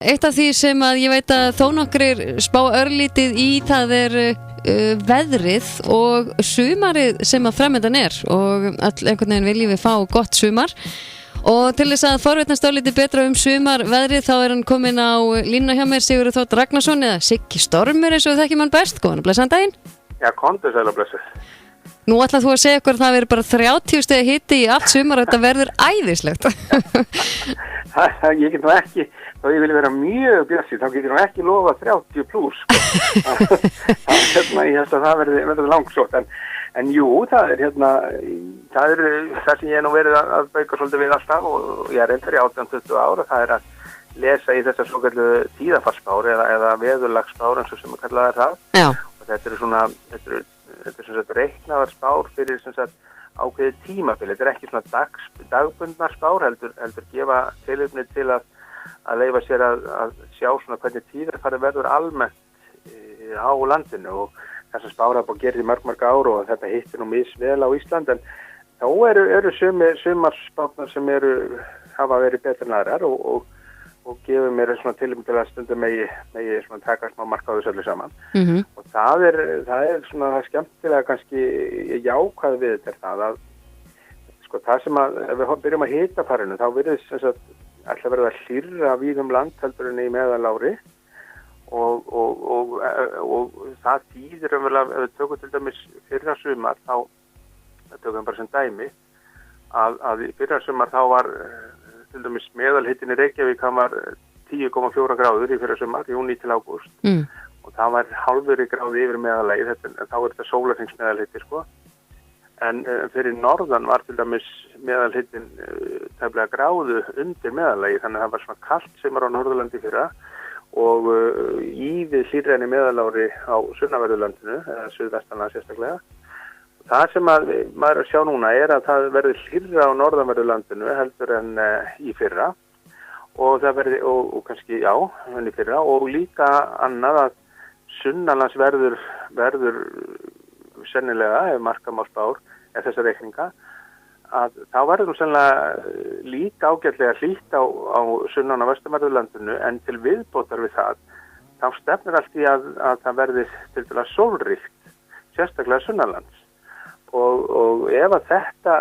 Eitt af því sem að ég veit að þó nokkrir spá örlítið í það veðrið og sumarið sem að framundan og einhvern veginn viljum við fá gott sumar og til þess að forvitnast örlítið betra sumar veðrið þá hann kominn á línuna hjá mér Sigurður Þór Ragnarsson eða Siggi Stormur eins og við þekkjum hann best. Góðan og blessaðan daginn. Já, komdu sæl og blessuð. Nú ætlar þú að segja okkur að það verður bara 30 stiga hiti í allt sumar og þetta verður æðislegt. Ég get nú ekki, þá ég vil vera mjög bjartsýnn, þá get ég nú ekki lofa 30 pluss. Ég held að það verður langsótt, en jú, það er það sem ég nú verið að bauka svolítið við alltaf og ég reyndar í 18-20 ára, það er að lesa í þessar svokallu tíðarfarsspár eða veðurlagsspár eins og sem að kalla það. Já. Og þetta er sem sagt reiknaðar spár fyrir sem sagt ákveðið tímabili. Þetta er ekki svona dagbundnar spár, heldur gefa tilefni til að leyfa sér að sjá svona hvernig tíðarfarið verður almennt á landinu og þessar spár hafa búið að gera í mörg ár og þetta hittir nú misvel á Ísland en þá eru sumarspárnar sem hafa verið betur en aðrar og gefur mér svona tilefni til að stundum megi svona taka smá mark á þessu öllu saman. Og það er svona það skemmtilega kannski jákvæð við þetta að sko það sem að ef við byrjum að hitafarinu þá virðist sem sagt alltaf verið að hlýrra víðum land heldur en í meðalári og það þýðir ef við tökum til dæmis fyrra sumar þá tökum bara sem dæmi að í fyrra sumar þá var til dæmis meðalhittin í Reykjavík hann var 10,4 gráður í fyrra sumar, júní til ágúst og það var hálfur gráði yfir meðalagi, þá er þetta sólarhrings meðalhitti sko. En fyrir norðan var til dæmis meðalhittin tæplega gráðu undir meðalagi, þannig að það var svona kalt sem var á Norðurlandi fyrra og ívið hlýrra en í meðalári á sunnanverðurlandinu, eða suðvestanlega sérstaklega. Það sem maður að sjá núna er að það verður hlýrra á norðanverðurlandinu heldur en í fyrra og það verður, og kannski já, en í fyrra og líka annað að sunnanlands verður sennilega, ef marka má spár, ef þessar reikninga, að þá verður nú sennilega líka ágætlega hlýtt á sunnan á vestanverðurlandinu en til viðbótar við það, þá stefnir allt í að það verði til dæmis sólríkt, sérstaklega sunnanlands. Og ef að þetta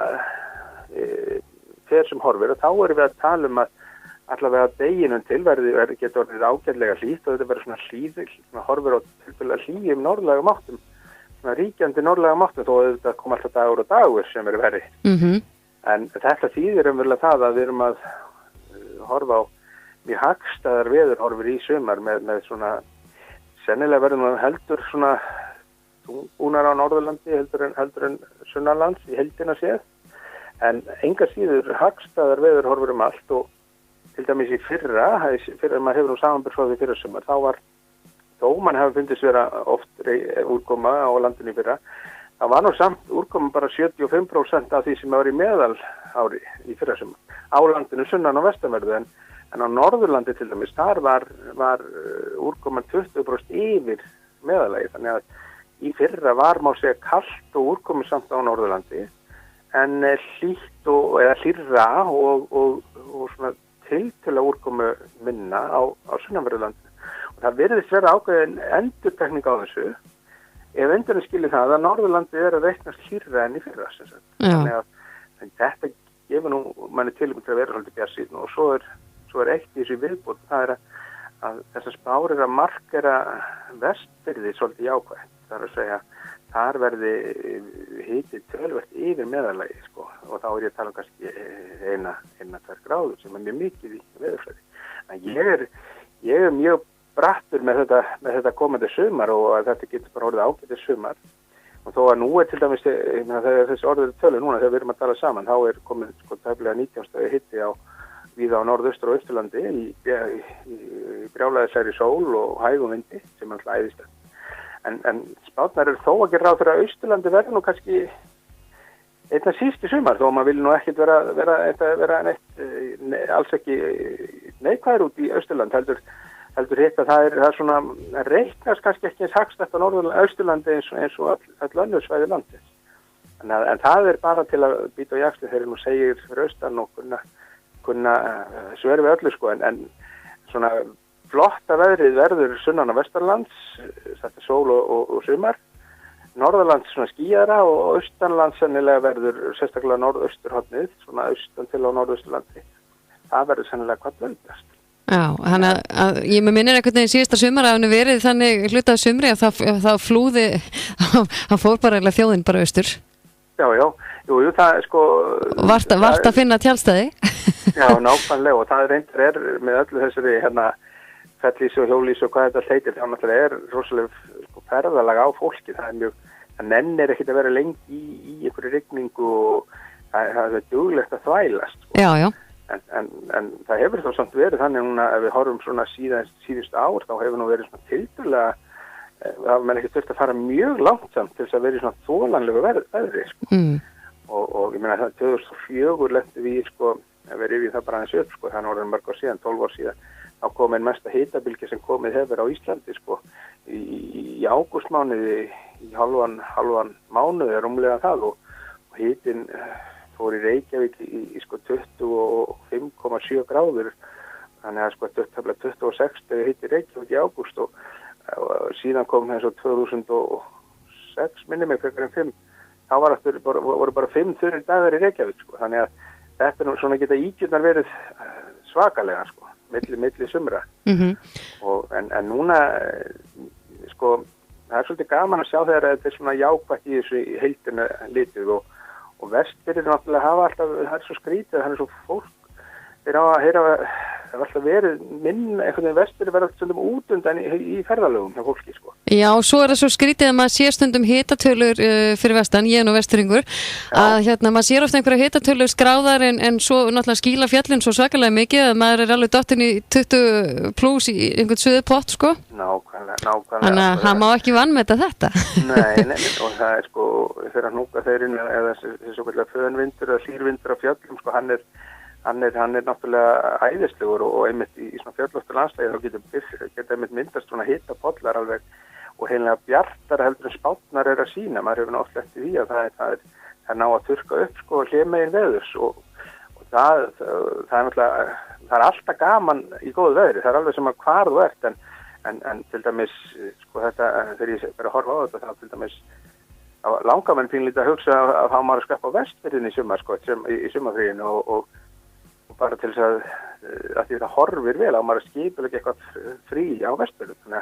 fer sem horfir og þá erum við að tala að allavega deginum til getur orðið ágætlega hlýtt og þetta verður svona hlýð, svona horfir á hlýjum norðlægum áttum, svona ríkjandi norðlægum áttum þó að þetta kom alltaf dagur og dagur sem eru verið. En þetta þýðir umverulega það að við erum að horfa á mjög hagstæðar veðurhorfur í sumar með svona sennilega verður nú heldur svona búnar á Norðurlandi heldur en sunnanlands í heildina séð en enga síður hagstæðar veðurhorfur allt og til dæmis í fyrra maður hefur nú samanburðsvað fyrra sumar þá var þó mann hefur fundist vera oft úrkoma á landinu í fyrra það var nú samt úrkoma bara 75% af því sem var í meðal ári í fyrra sumar á landinu sunnan og vestanverðu en á Norðurlandi til dæmis þar var úrkoma 20% yfir meðalagi þannig að í fyrra var má segja kalt og úrkomi samt á Norðurlandi en hlýtt eða hlýrra og svona tiltölulega úrkomi minna á sunnanverðurlandi og það virðist vera ákveðin endurtekning á þessu ef endurinn skilir það að Norðurlandi að reiknast hlýrra en í fyrra þannig að þetta gefur nú manni tilefni til að vera svolítið bjartsýnn og svo er eitt í þessu viðbót það að þessar spár að markera Vestfirði svolítið jákvætt það að segja, þar verði hitið tölvert yfir meðalagi sko, og þá er ég að tala kannski 1-2 gráður sem mjög mikið í veðurfræði. En ég er mjög brattur með þetta komandi sumar og að þetta getur bara orðið ágætið sumar og þó að nú er til dæmis, þegar þessi orðið tölu núna þegar við erum að tala saman, þá er komið sko tæplega 19 stigi hitti víða á norðaustur og austurlandi í brjálæðislegri sól og hægum vindi sem alltaf æðislegt. En spárnar þó að gera ráð fyrir að Austurlandi verður nú kannski einna síst í sumar þó maður vil nú ekkert vera neitt alls ekki neikvæður út í Austurland heldur hitt að það er svona reiknast kannski ekki eins hagstætt á Austurlandi eins og öll önnur svæði landsins. En það er bara til að bíta á jaxli þegar nú segir fyrir austan og kunna sverfi öllu sko en svona flotta veðrið verður sunnan á vestanlands, þetta sól og sumar. Norðurlands svona skýjara og austanlands sennilega verður sérstaklega norðausturhornið, svona austan til á norðausturlandi. Það verður sennilega hvað völdast. Já, þannig að ég með minnir einhvern veginn síðasta sumar að hann verið þannig hlutað sumri að það flúði, hann fór bara eða þjóðin bara austur. Já, jú, það er sko... Vart að finna tjálstæði. Já, nákvæmlega og það reyndir með öllu þessari fellísi og hjólísi og hvað þetta heitir, þá náttúrulega rosalega sko, ferðalag á fólki, það nennir ekkert að vera lengi í einhverju rigningu og það er duglegt að þvælast. Sko. Já. En það hefur þá samt verið þannig núna ef við horfum svona síðust ár þá hefur nú verið svona tildulega það menn ekki þurft að fara mjög langsamt til þess að verið svona þólanlegu veðri sko. Og ég meina það 2004 lenti við sko að verið við það bara aðeins upp sko þannig orðin mörg ár síðan, 12 ár síðan þá kom einn mesta hitabilgja sem komið hefur á Íslandi sko í ágústmánuði í halvan mánuði rúmlega það og hitin fór í Reykjavík í sko 25,7 gráður þannig að sko 26 þegar hitti Reykjavík í ágúst og síðan kom eins og 2006 minnum mig frekar en 5 þá voru bara 5 þurrir dagar í Reykjavík sko þannig að þetta nú svona geta ígjurnar verið svakalega sko milli sumra en núna sko það er svolítið gaman að sjá þegar þetta er svona jákvætt í þessu heildina litið og Vestfirðir náttúrulega hafa alltaf, það er svo skrítið, það er svo fólk, þeir hafa alltaf verið einhvern veginn Vestfirðir verið alltaf stundum út undan í ferðalögum hjá fólki, sko. Já, svo er það svo skrítið að maður sér stundum hitatölur fyrir vestan, ég er nú vestfirðingur, að maður sér ofta einhverja hitatölur skráðar en svo náttúrulega skýla fjallin svo svakalega mikið að maður er alveg dottin í 20 plus í einhvern suðu pott, sko. Nákvæmlega. Þannig að hann má ekki vanmeta þetta. Nei, og það er sko, þegar hnúka þeirinn eða þessi svo kallar föðunvindur eða hlýrvindur af fjöllum, sko, hann er náttúrulega æðislegur og einmitt í svona fjöllóttu landslægi þá geta einmitt myndast svona hitapollar alveg og heimlega bjartar heldur en spátnar að sína. Maður hefur náttúrulega eftir því að það er ná að þurrka upp sko hlémegin veðurs og það er náttúrulega, það er alltaf gaman í góðu veðri, það er alveg sem að hvar þú ert en til dæmis, sko þetta, þegar ég verið að horfa á þetta, þá til dæmis langar menn pínlítið að hugsa að hafa maður að skaffa Vestfirðin í sumar, sko, í sumarfríinu og bara til þess að því það horfir vel á maður að skipulega eitthvað frí á Vestfirðin.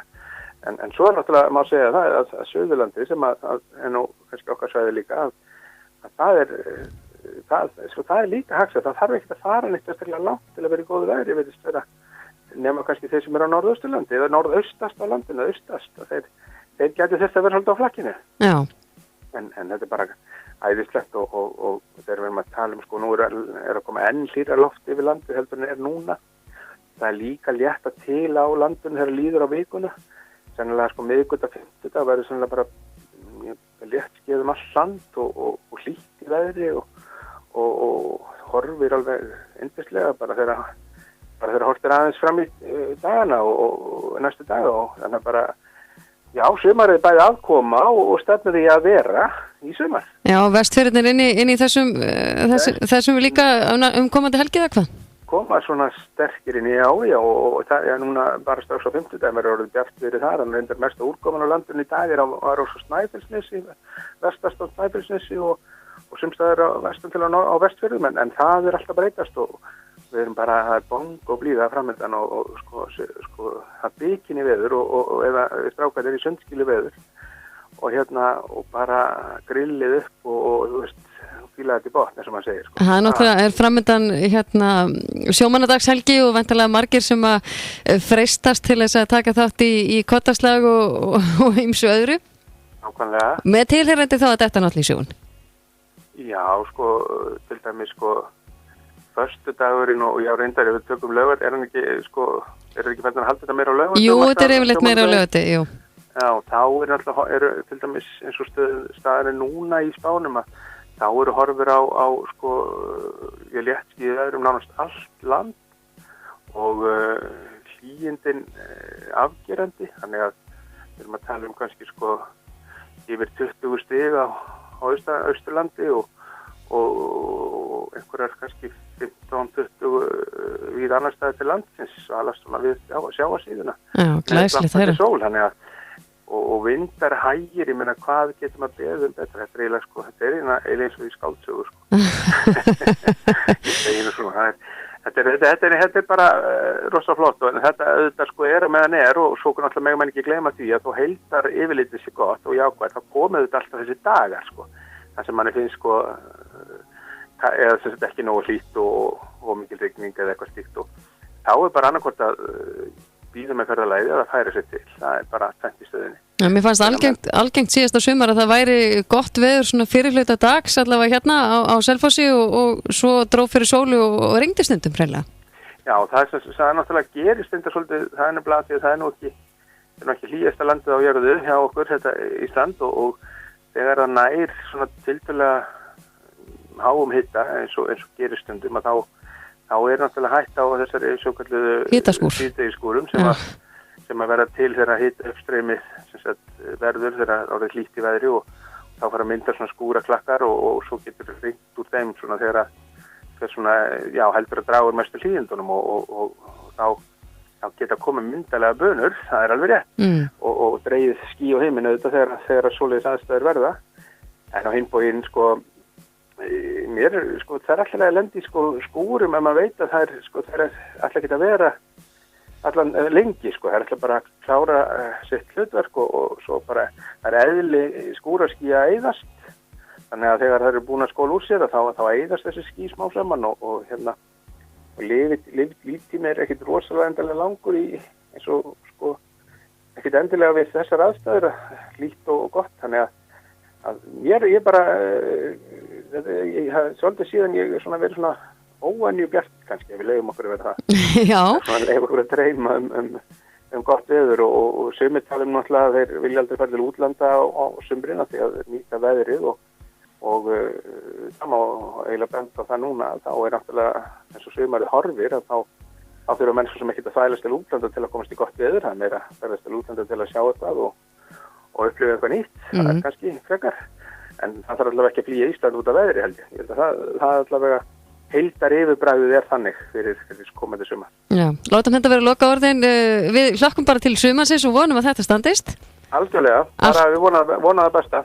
En svo er náttúrulega, má segja það, að Suðurlandi sem er nú kannski okkar svæði líka, að það er líka hagsað, það þarf ekkert að fara neitt eftirlega langt til að vera í góðu veðri, ég veitist vera nema kannski þeir sem eru á norðausturlandi eða norðaustast á landinu, austast þeir gæti þess að vera svolítið á flakkinu. Já. En þetta er bara æðislegt og þegar við erum að tala sko, nú er að koma enn hlýra loft yfir landið heldur en núna. Það er líka létta til á landinu þegar líður á vikuna. Sennilega sko miðvikudag, fimmtudag verður sennilega bara létt skeið allt land og hlýtt í veðri og horfir alveg yndislega bara þegar hortir aðeins fram í dagana og næstu daga og þannig bara, já, sumarið bæði aðkoma og stefnir í að vera í sumar. Já, Vestfirðirnir inn í þessum líka komandi helgi eða hvað? Koma svona sterkir inn í og það er núna bara strax á 50 verður orðið bjart verið þar, þannig reyndar mesta úrkoman á landinu í dag var á Snæfellsnesi, vestast á Snæfellsnesi og sumstaðar á vestan til á Vestfirðum en það er alltaf breytast og við erum bara, það er bong og blíða framöndan og sko það bygginni veður og eða strákar í sundskilu veður og bara grillið upp og þú veist, fílaði til botn, eins og maður segir. Sko. Það er náttúrulega framöndan sjómannadagshelgi og væntanlega margir sem að freistast til þess að taka þátt í kottaslag og ýmsu öðru. Nákvæmlega. Með tilheyrandi þá að þetta náttúrulega í sjóun. Já, sko, til dæmis, sko, föstudagurinn og já, reyndar ef við tökum lögat, er það ekki fælt að halda þetta meira á lögati? Jú, þetta er yfirleitt meira á lögati, jú. Já, þá eru til dæmis eins og staðarinn núna í spánum að þá eru horfur á sko, ég létt skýðið öðrum nánast allt land og hlýindin afgerandi, þannig að við erum að tala kannski sko yfir 20 stig á Austurlandi og einhverjar kannski 15-20 við annar staði til landsins og alveg svona við sjávarsíðuna. Já, glæslegt þeirra. Sól, og vindar hægir, ég meina hvað getur maður beðum betra, þetta er eiginlega sko, þetta er eiginlega eins og í skáldsögu sko. Þetta er bara rosa flott og þetta auðvitað sko er meðan og svo náttúrulega megum mann ekki gleyma því að þú heildar yfirlitið sér gott og jákvæmt, þá komið þetta alltaf þessi dagar sko, þar sem manni finnst sko, eða sem þetta ekki nógu hlýtt og mikil rigning eða eitthvað slíkt og þá er bara annarkvort að býða með ferðalagið eða færa sér til, það er bara tvennt í stöðinni. Já, mér fannst algengt síðasta sumar að það væri gott veður svona fyrirhluta dags allavega hérna á Selfossi og svo dróf fyrir sólu og rigndi stundum hreinlega. Já, það er náttúrulega gerist stundar svolítið, það er nefnilega því að það er nú ekki hlýjasta landið á jörðu hjá okkur, þetta Ísland og þegar það nær svona tiltölulega háum hita eins og gerist stundum að þá er náttúrulega hætt á þessari svokalluðu hitaskúrum sem að vera til þegar hita uppstreymið verður þegar orðið hlýtt í veðri og þá fara að mynda svona skúraklakkar og svo getur rignt úr þeim svona þegar svona, já, heldur að draga úr mestu hlýjendunum og þá geta komið myndalega bönur, það er alveg rétt og dreigið ský á heiminu auðvitað þegar svoleiðis aðstæður verða en á hinbóginn sko mér sko það er alltaf að lendi sko skúrum ef maður veit að það er alltaf ekki að vera allan lengi sko, það er alltaf bara að klára sitt hlutverk og svo bara það er eðli skúraský að eyðast þannig að þegar það eru búin að skóla úr sér þá eyðast þessi ský smá saman og líftími er ekkit rosalega endilega langur eins og sko ekkit endilega við þessar aðstæður hlýtt og gott þannig að ég bara svolítið síðan ég svona verið svona óvenju bjart kannski ef við leyfum okkur að vera það. Já. Svona leyfum okkur að dreyma gott veður og sumir talum náttúrulega að þeir vilja aldrei fara til útlanda á sumrina því að nýta veðrið og það má eiginlega benda á það núna þá er náttúrulega eins og sumarið horfir að þá þurfa menn sem ekki að þælast til útlanda til að komast í gott veður, það er meira að ferðast til útlanda til að sjá eitthvað og upplifa eitthvað nýtt, það er kannski frekar en það þarf allavega ekki að flýja Ísland út af veðri held ég held að það allavega heildar yfirbræðið er þannig fyrir komandi sumar. Já, látum þetta vera loka orðin, við hlökkum bara til sumarsins og vonum að þetta standist. Algjörlega, bara við vonum það besta.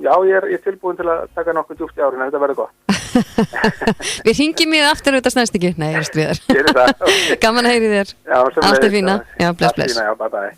Já, ég er tilbúin til að taka nokkuð djúpt í árinu, þetta verður gott. Við hringjum í aftur auðvitað snæst ekki. Nei, ég veist við þér. Gerir það. Gaman að heyri þér. Já, allt er fína. Já, bless. Já, bye bye.